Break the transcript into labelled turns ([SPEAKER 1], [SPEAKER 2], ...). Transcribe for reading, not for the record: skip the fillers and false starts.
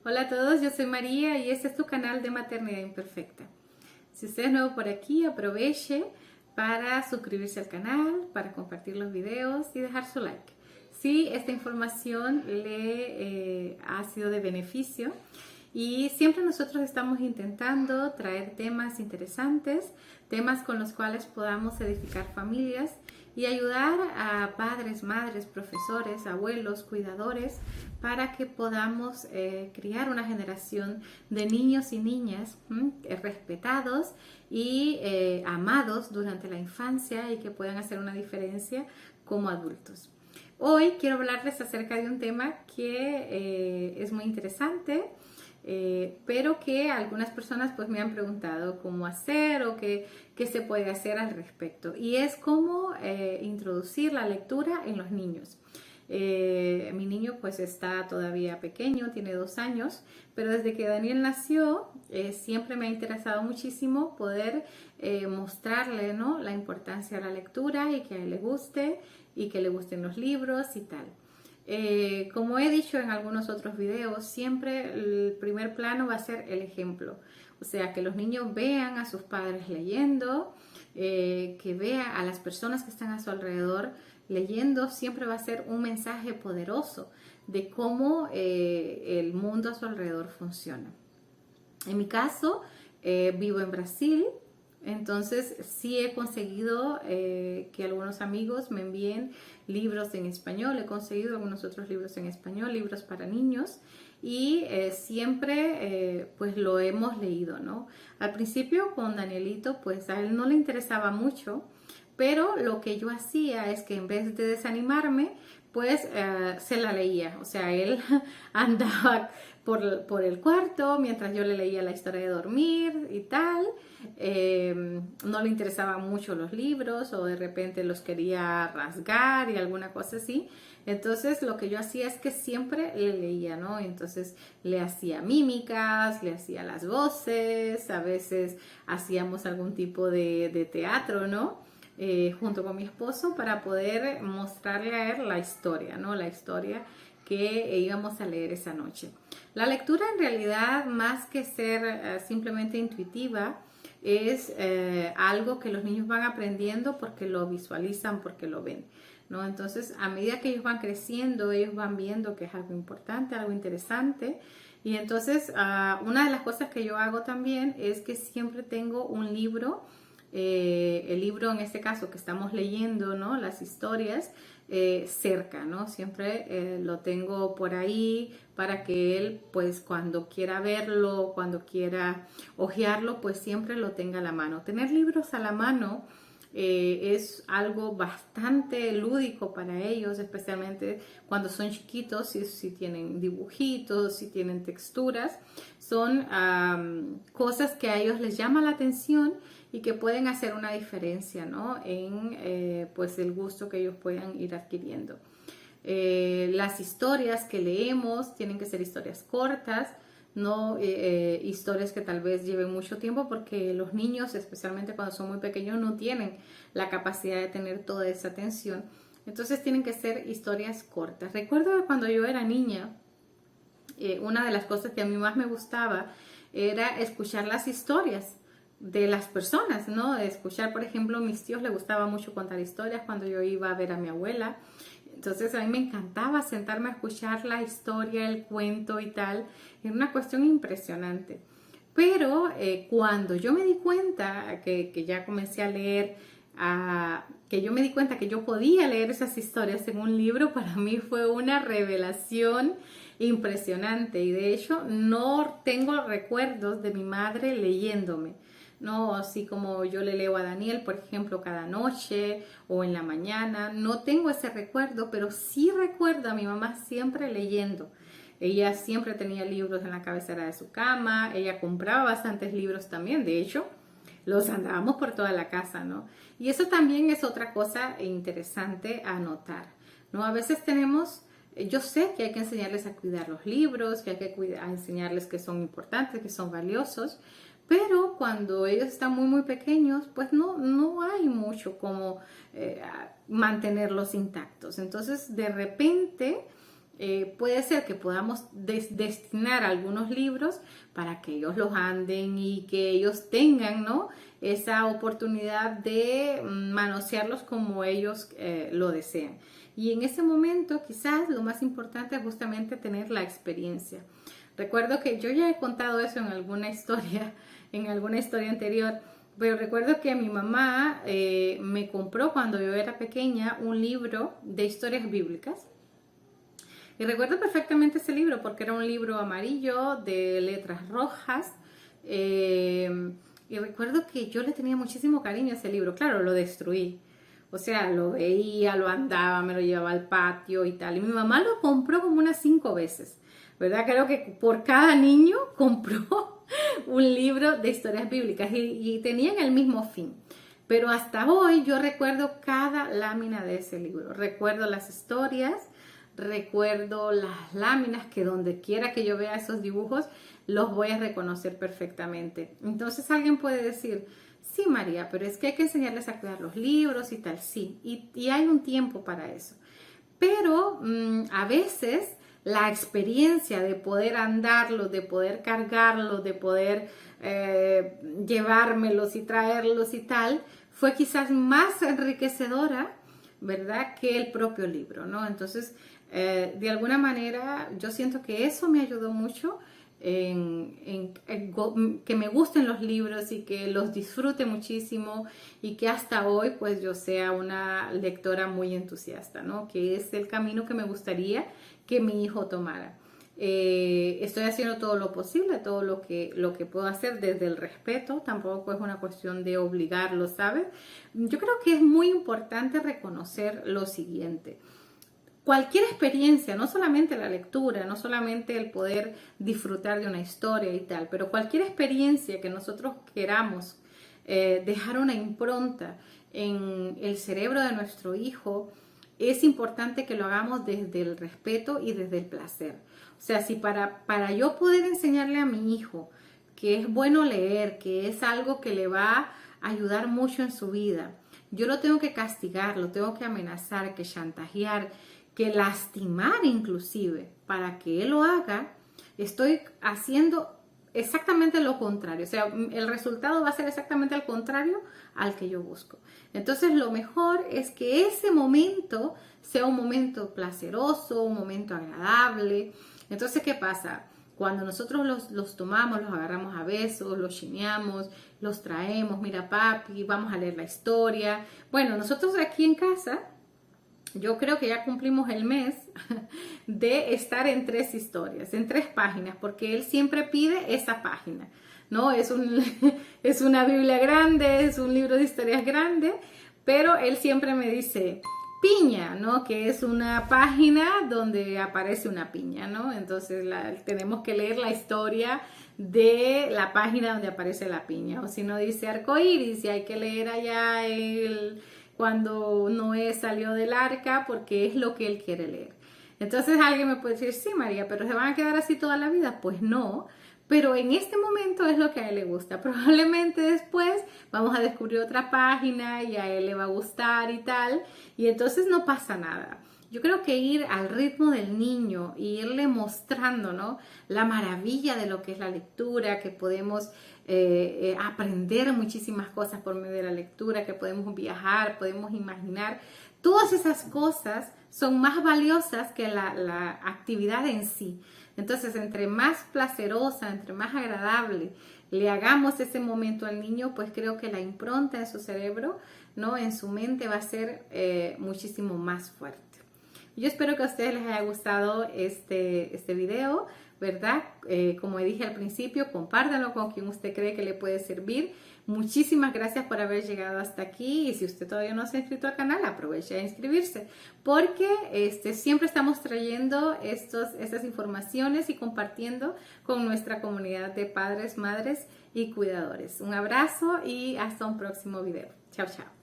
[SPEAKER 1] Hola a todos, yo soy María y este es tu canal de Maternidad Imperfecta. Si usted es nuevo por aquí, aproveche para suscribirse al canal, para compartir los videos y dejar su like. Si esta información le ha sido de beneficio, y siempre nosotros estamos intentando traer temas interesantes, temas con los cuales podamos edificar familias y ayudar a padres, madres, profesores, abuelos, cuidadores, para que podamos criar una generación de niños y niñas respetados y amados durante la infancia y que puedan hacer una diferencia como adultos. Hoy quiero hablarles acerca de un tema que es muy interesante, pero que algunas personas pues me han preguntado cómo hacer o qué se puede hacer al respecto, y es cómo introducir la lectura en los niños. Mi niño pues está todavía pequeño, tiene 2 años, pero desde que Daniel nació siempre me ha interesado muchísimo poder mostrarle, ¿no?, la importancia de la lectura y que a él le guste y que le gusten los libros y tal. Como he dicho en algunos otros videos, siempre el primer plano va a ser el ejemplo. O sea, que los niños vean a sus padres leyendo, que vean a las personas que están a su alrededor leyendo. Siempre va a ser un mensaje poderoso de cómo el mundo a su alrededor funciona. En mi caso, vivo en Brasil. Entonces sí he conseguido que algunos amigos me envíen libros en español, he conseguido algunos otros libros en español, libros para niños, y siempre pues lo hemos leído, ¿no? Al principio con Danielito pues a él no le interesaba mucho, pero lo que yo hacía es que en vez de desanimarme, pues se la leía. O sea, él andaba por el cuarto mientras yo le leía la historia de dormir y tal. No le interesaban mucho los libros, o de repente los quería rasgar y alguna cosa así. Entonces lo que yo hacía es que siempre le leía, ¿no? Entonces le hacía mímicas, le hacía las voces, a veces hacíamos algún tipo de teatro, ¿no? Junto con mi esposo, para poder mostrarle a él la historia, ¿no? La historia que íbamos a leer esa noche. La lectura, en realidad, más que ser simplemente intuitiva, es algo que los niños van aprendiendo porque lo visualizan, porque lo ven, ¿no? Entonces, a medida que ellos van creciendo, ellos van viendo que es algo importante, algo interesante. Y entonces, una de las cosas que yo hago también es que siempre tengo un libro, el libro en este caso que estamos leyendo, ¿no?, las historias, cerca, ¿no? Siempre lo tengo por ahí para que él, pues cuando quiera verlo, cuando quiera hojearlo, pues siempre lo tenga a la mano. Tener libros a la mano es algo bastante lúdico para ellos, especialmente cuando son chiquitos, si tienen dibujitos, si tienen texturas. Son cosas que a ellos les llama la atención y que pueden hacer una diferencia, ¿no?, en pues el gusto que ellos puedan ir adquiriendo. Las historias que leemos tienen que ser historias cortas, no historias que tal vez lleven mucho tiempo, porque los niños, especialmente cuando son muy pequeños, no tienen la capacidad de tener toda esa atención. Entonces tienen que ser historias cortas. Recuerdo que cuando yo era niña, una de las cosas que a mí más me gustaba era escuchar las historias de las personas, ¿no? Escuchar, por ejemplo, a mis tíos les gustaba mucho contar historias cuando yo iba a ver a mi abuela. Entonces a mí me encantaba sentarme a escuchar la historia, el cuento y tal. Era una cuestión impresionante. Pero cuando yo me di cuenta que ya comencé a leer, que yo me di cuenta que yo podía leer esas historias en un libro, para mí fue una revelación impresionante. Y de hecho no tengo recuerdos de mi madre leyéndome, no, así como yo le leo a Daniel, por ejemplo, cada noche o en la mañana. No tengo ese recuerdo, pero sí recuerdo a mi mamá siempre leyendo. Ella siempre tenía libros en la cabecera de su cama, ella compraba bastantes libros también, de hecho, los andábamos por toda la casa, ¿no? Y eso también es otra cosa interesante a notar, ¿no? A veces yo sé que hay que enseñarles a cuidar los libros, que hay que enseñarles que son importantes, que son valiosos, pero cuando ellos están muy pequeños, pues no hay mucho como mantenerlos intactos. Entonces, de repente, puede ser que podamos destinar algunos libros para que ellos los anden y que ellos tengan, ¿no?, esa oportunidad de manosearlos como ellos lo desean. Y en ese momento quizás lo más importante es justamente tener la experiencia. Recuerdo que yo ya he contado eso en alguna historia anterior, pero recuerdo que mi mamá me compró cuando yo era pequeña un libro de historias bíblicas. Y recuerdo perfectamente ese libro porque era un libro amarillo de letras rojas. Y recuerdo que yo le tenía muchísimo cariño a ese libro. Claro, lo destruí. O sea, lo veía, lo andaba, me lo llevaba al patio y tal. Y mi mamá lo compró como unas 5 veces. ¿Verdad? Creo que por cada niño compró un libro de historias bíblicas y tenían el mismo fin. Pero hasta hoy yo recuerdo cada lámina de ese libro. Recuerdo las historias, recuerdo las láminas que donde quiera que yo vea esos dibujos los voy a reconocer perfectamente. Entonces alguien puede decir, sí, María, pero es que hay que enseñarles a cuidar los libros y tal, sí, y hay un tiempo para eso. Pero a veces la experiencia de poder andarlos, de poder cargarlos, de poder llevármelos y traerlos y tal, fue quizás más enriquecedora, ¿verdad?, que el propio libro, ¿no? Entonces, de alguna manera, yo siento que eso me ayudó mucho en que me gusten los libros y que los disfrute muchísimo y que hasta hoy pues yo sea una lectora muy entusiasta, ¿no? Que es el camino que me gustaría que mi hijo tomara. Estoy haciendo todo lo posible, todo lo que puedo hacer desde el respeto, tampoco es una cuestión de obligarlo, ¿sabes? Yo creo que es muy importante reconocer lo siguiente. Cualquier experiencia, no solamente la lectura, no solamente el poder disfrutar de una historia y tal, pero cualquier experiencia que nosotros queramos dejar una impronta en el cerebro de nuestro hijo, es importante que lo hagamos desde el respeto y desde el placer. O sea, si para yo poder enseñarle a mi hijo que es bueno leer, que es algo que le va a ayudar mucho en su vida, yo lo tengo que castigar, lo tengo que amenazar, que chantajear, que lastimar inclusive para que él lo haga, estoy haciendo exactamente lo contrario. O sea, el resultado va a ser exactamente al contrario al que yo busco. Entonces, lo mejor es que ese momento sea un momento placeroso, un momento agradable. Entonces, ¿qué pasa? Cuando nosotros los tomamos, los agarramos a besos, los chineamos, los traemos, mira papi, vamos a leer la historia. Bueno, nosotros aquí en casa, yo creo que ya cumplimos el mes de estar en 3 historias, en 3 páginas, porque él siempre pide esa página, ¿no? Es una Biblia grande, es un libro de historias grande, pero él siempre me dice piña, ¿no? Que es una página donde aparece una piña, ¿no? Entonces tenemos que leer la historia de la página donde aparece la piña, o si no dice arcoíris y hay que leer allá cuando Noé salió del arca porque es lo que él quiere leer. Entonces alguien me puede decir, sí María, pero ¿se van a quedar así toda la vida? Pues no, pero en este momento es lo que a él le gusta. Probablemente después vamos a descubrir otra página y a él le va a gustar y tal, y entonces no pasa nada. Yo creo que ir al ritmo del niño y irle mostrando, ¿no?, la maravilla de lo que es la lectura, que podemos aprender muchísimas cosas por medio de la lectura, que podemos viajar, podemos imaginar. Todas esas cosas son más valiosas que la actividad en sí. Entonces, entre más placerosa, entre más agradable le hagamos ese momento al niño, pues creo que la impronta en su cerebro, ¿no?, en su mente va a ser muchísimo más fuerte. Yo espero que a ustedes les haya gustado este video, ¿verdad? Como dije al principio, compártanlo con quien usted cree que le puede servir. Muchísimas gracias por haber llegado hasta aquí, y si usted todavía no se ha inscrito al canal, aproveche a inscribirse, porque siempre estamos trayendo estas informaciones y compartiendo con nuestra comunidad de padres, madres y cuidadores. Un abrazo y hasta un próximo video. Chao, chao.